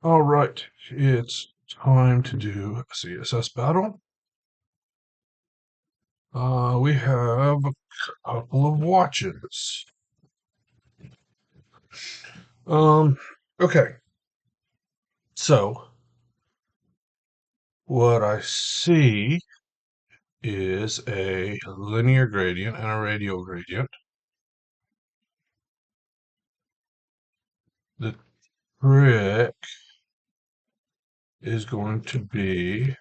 All right, it's time to do a CSS battle. We have a couple of watches. Okay. So what I see is a linear gradient and a radial gradient. The trick is going to be,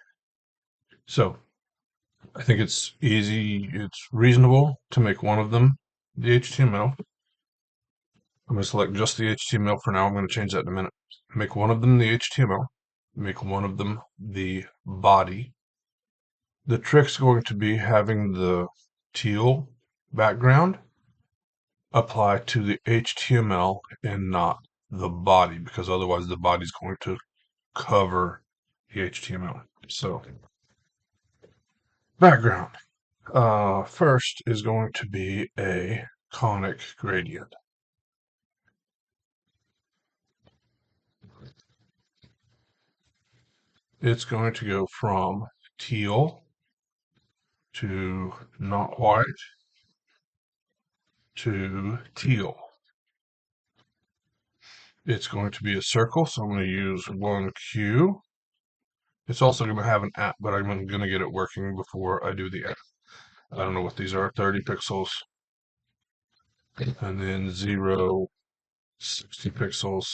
so I think it's reasonable to make one of them the HTML. I'm going to select just the HTML for now. I'm going to change that in a minute. Make one of them the HTML. Make one of them the body. The trick's going to be having the teal background apply to the HTML and not the body, because otherwise the body's going to cover the HTML. So, background. First is going to be a conic gradient. It's going to go from teal to not white to teal. It's going to be a circle, so I'm going to use 1Q. It's also going to have an at, but I'm going to get it working before I do the at. I don't know what these are, 30 pixels. And then 0, 60 pixels.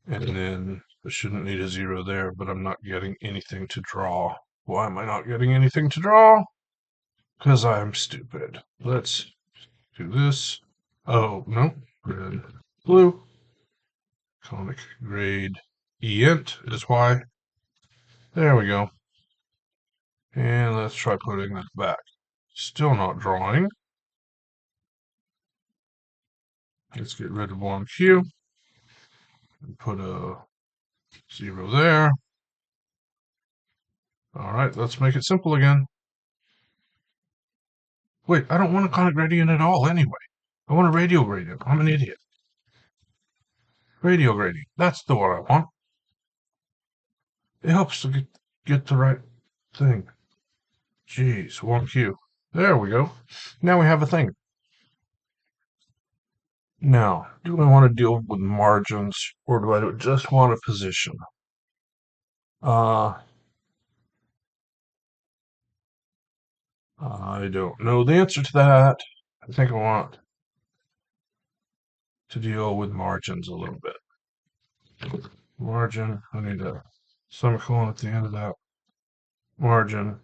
And then I shouldn't need a 0 there, but I'm not getting anything to draw. Why am I not getting anything to draw? Because I'm stupid. Let's do this. Oh, no. Red, blue. Conic gradient is why. There we go. And let's try putting this back. Still not drawing. Let's get rid of 1Q. And put a 0 there. All right, let's make it simple again. Wait, I don't want a conic gradient at all anyway. I want a radial gradient. I'm an idiot. Radial gradient. That's the one I want. It helps to get the right thing. Jeez, 1Q. There we go. Now we have a thing. Now, do I want to deal with margins or do I just want a position? I don't know the answer to that. I think I want to deal with margins a little bit. Margin, I need a semicolon at the end of that. Margin.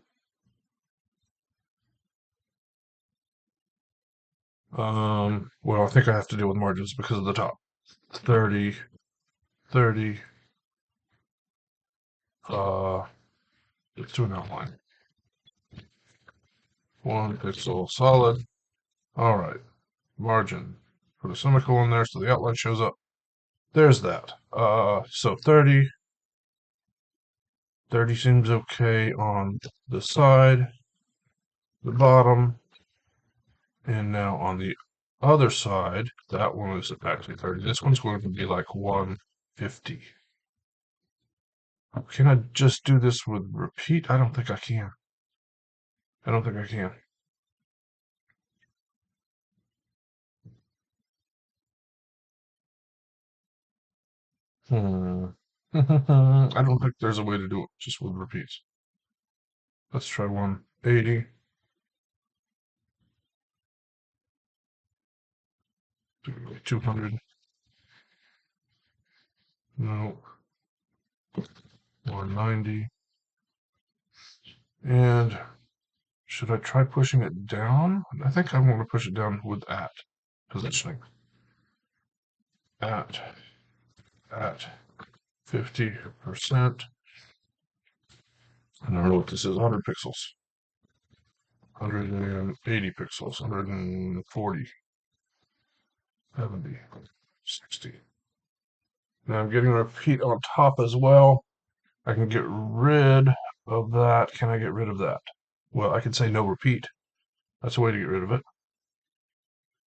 Well, I think I have to deal with margins because of the top. 30, 30. Let's do an outline. 1 pixel solid. All right. Margin. Put a semicolon there so the outline shows up. There's that. So 30. 30 seems okay on the side, the bottom, and now on the other side, that one is actually 30. This one's going to be like 150. Can I just do this with repeat? I don't think I can. I don't think I can. I don't think there's a way to do it just with repeats. Let's try 180. 200. No. 190. And should I try pushing it down? I think I want to push it down with at positioning. At 50%. I don't know what this is, 100 pixels. 180 pixels, 140, 70, 60. Now I'm getting a repeat on top as well. I can get rid of that. Can I get rid of that? Well, I can say no repeat. That's a way to get rid of it,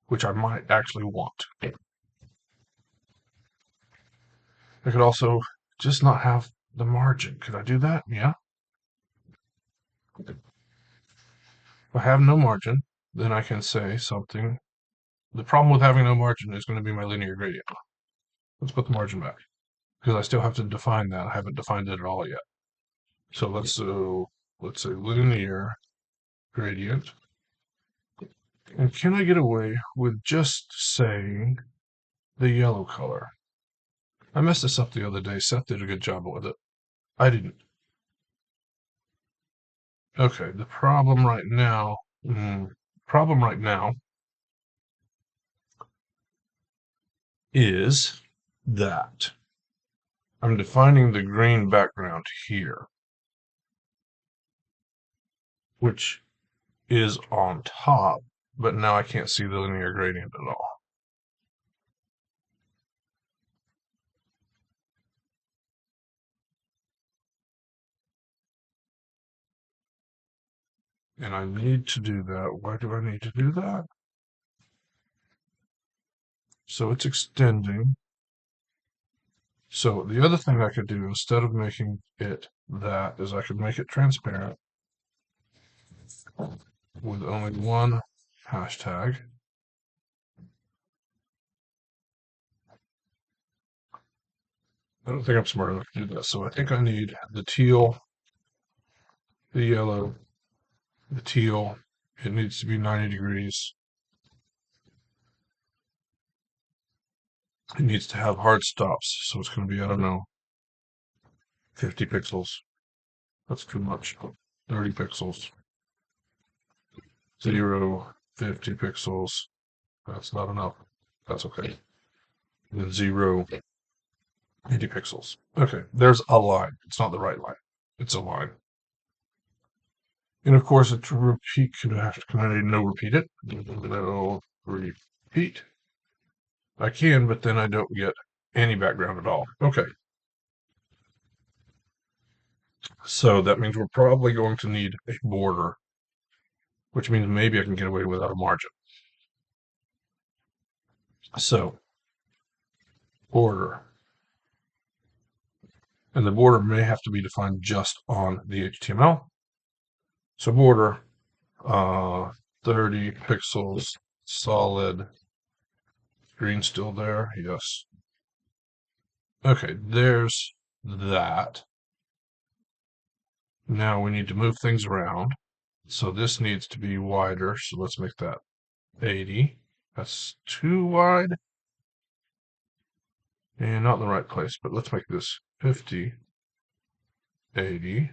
which I might actually want. I could also just not have the margin. Could I do that? Yeah. If I have no margin, then I can say something. The problem with having no margin is going to be my linear gradient. Let's put the margin back because I still have to define that. I haven't defined it at all yet. So let's say linear gradient. And can I get away with just saying the yellow color? I messed this up the other day. Seth did a good job with it. I didn't. Okay, the problem right now, is that I'm defining the green background here, which is on top, but now I can't see the linear gradient at all. And I need to do that. Why do I need to do that? So it's extending. So the other thing I could do instead of making it that is I could make it transparent with only one hashtag. I don't think I'm smart enough to do that. So I think I need the teal, the yellow, the teal. It needs to be 90 degrees. It needs to have hard stops. So it's going to be, I don't know, 50 pixels. That's too much. 30 pixels. 0, 50 pixels. That's not enough. That's okay. And then 0, 80 pixels. Okay, there's a line. It's not the right line. It's a line. And of course, to repeat, can I no repeat it? No repeat. I can, but then I don't get any background at all. Okay. So that means we're probably going to need a border, which means maybe I can get away without a margin. So, border. And the border may have to be defined just on the HTML. So border, 30 pixels, solid. Green still there? Yes. Okay, there's that. Now we need to move things around. So this needs to be wider. So let's make that 80. That's too wide. And not in the right place, but let's make this 50, 80.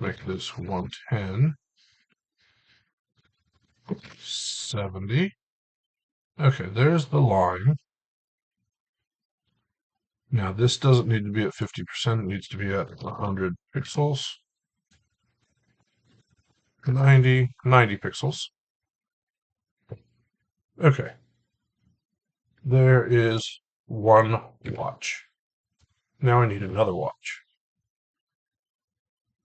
Let's make this 110, 70. Okay, there's the line. Now this doesn't need to be at 50%, it needs to be at 100 pixels. 90 pixels. Okay. There is one watch. Now I need another watch.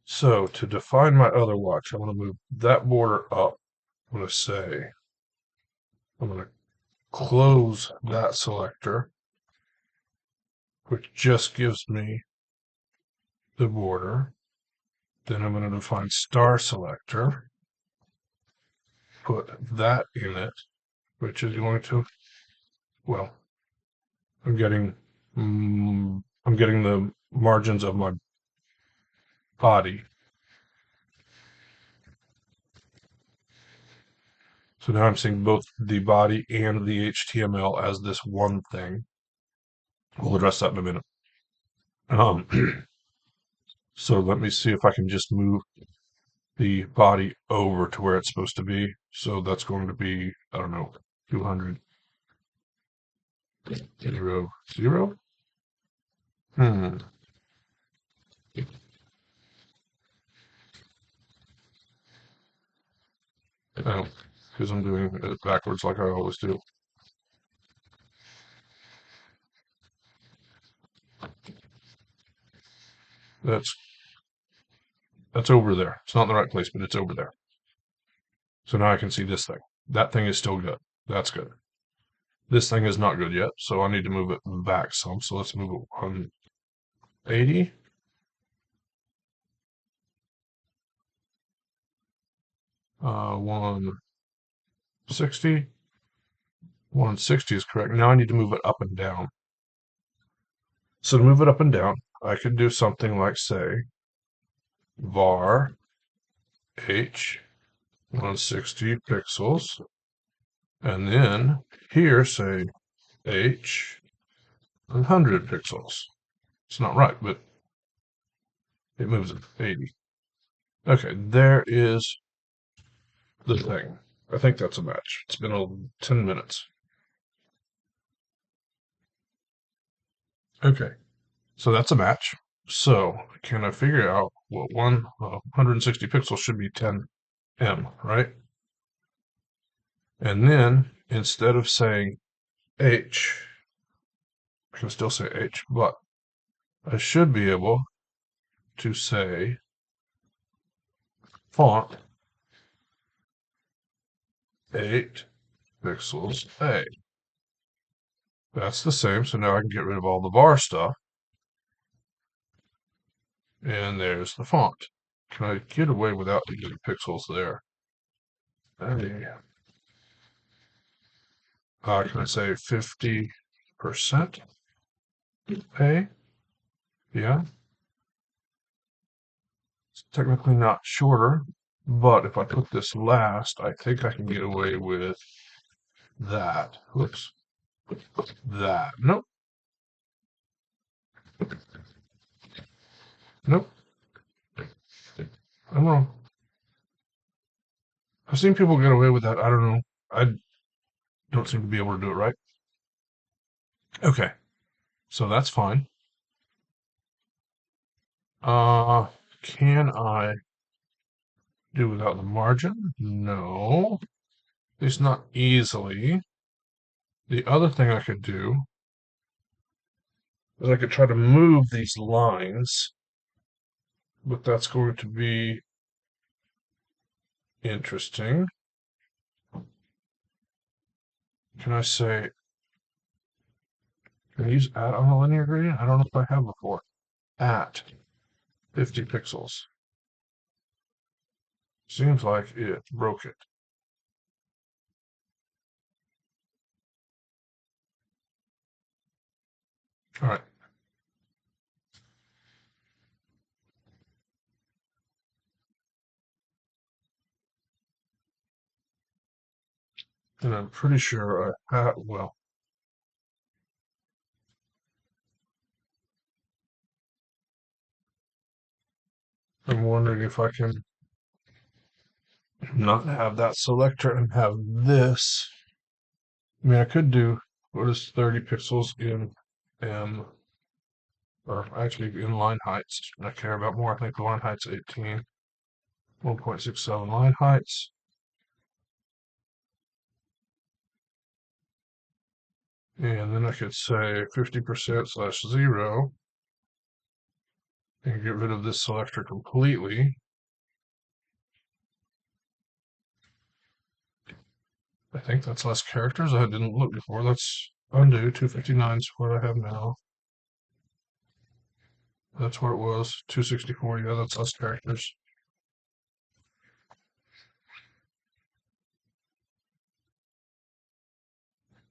So to define my other watch, I'm going to move that border up. I'm going to close that selector, which just gives me the border. Then I'm going to define star selector, put that in it, which is going to, well, I'm getting the margins of my body. So now I'm seeing both the body and the HTML as this one thing. We'll address that in a minute. So let me see if I can just move the body over to where it's supposed to be. So that's going to be, I don't know, 200, 0, 0. Oh, because I'm doing it backwards like I always do. That's over there. It's not in the right place, but it's over there. So now I can see this thing. That thing is still good. That's good. This thing is not good yet, so I need to move it back some. So let's move it 180. 160. 160 is correct. Now I need to move it up and down. So to move it up and down, I could do something like, say, var h 160 pixels, and then here say h 100 pixels. It's not right, but it moves it 80. Okay, there is the thing. I think that's a match. It's been 10 minutes. Okay, so that's a match. So can I figure out what 160 pixels should be 10M, right? And then instead of saying H, I can still say H, but I should be able to say font 8 pixels A. That's the same, so now I can get rid of all the var stuff. And there's the font. Can I get away without the pixels there? Can I say 50% A? Yeah. It's technically not shorter, but if I put this last, I think I can get away with that. Whoops. That. Nope. Nope. I'm wrong. I've seen people get away with that. I don't know. I don't seem to be able to do it right. Okay. So that's fine. Uh, can I do without the margin? No. At least not easily. The other thing I could do is I could try to move these lines, but that's going to be interesting. Can I say, can I use at on a linear gradient? I don't know if I have before. At 50 pixels. Seems like it broke it. All right. And I'm pretty sure I had, well, I'm wondering if I can not have that selector and have this. I mean, I could do, what is 30 pixels in M, or actually in line heights. I care about more. I think the line height's 18. 1.67 line heights. And then I could say 50% slash 0 and get rid of this selector completely. I think that's less characters. I didn't look before. Let's undo. 259 is what I have now. That's what it was. 264. Yeah, that's less characters.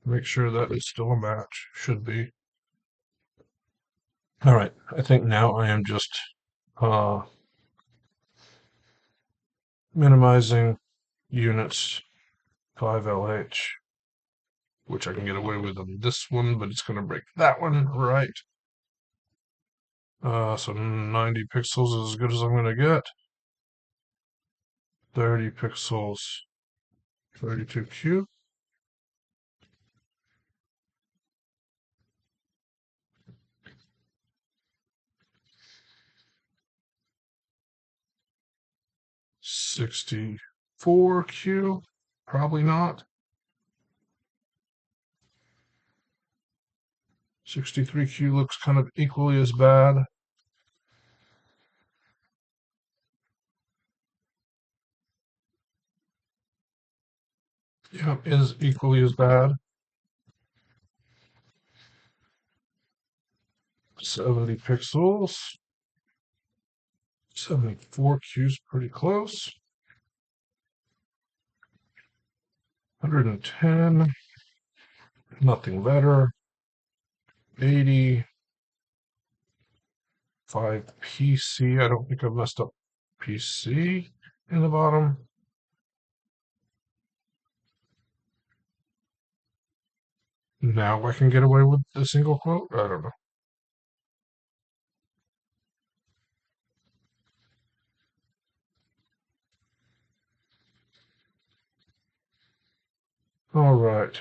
Make sure that is still a match. Should be. All right. I think now I am just minimizing units 5LH, which I can get away with on this one, but it's going to break that one, right? So 90 pixels is as good as I'm going to get. 30 pixels, 32Q. $64Q, probably not. 63Q looks kind of equally as bad. Yeah, is equally as bad. 70 pixels. 74 cues, pretty close. 110, nothing better. 80, 5 PC. I don't think I've messed up PC in the bottom. Now I can get away with a single quote? I don't know. All right.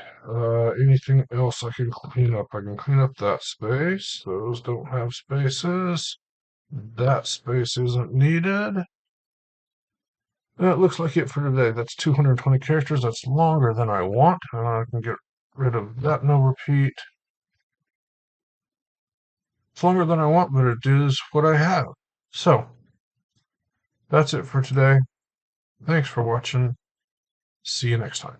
Anything else I can clean up? I can clean up that space. Those don't have spaces. That space isn't needed. That looks like it for today. That's 220 characters. That's longer than I want. I can get rid of that no repeat. It's longer than I want, but it is what I have. So, that's it for today. Thanks for watching. See you next time.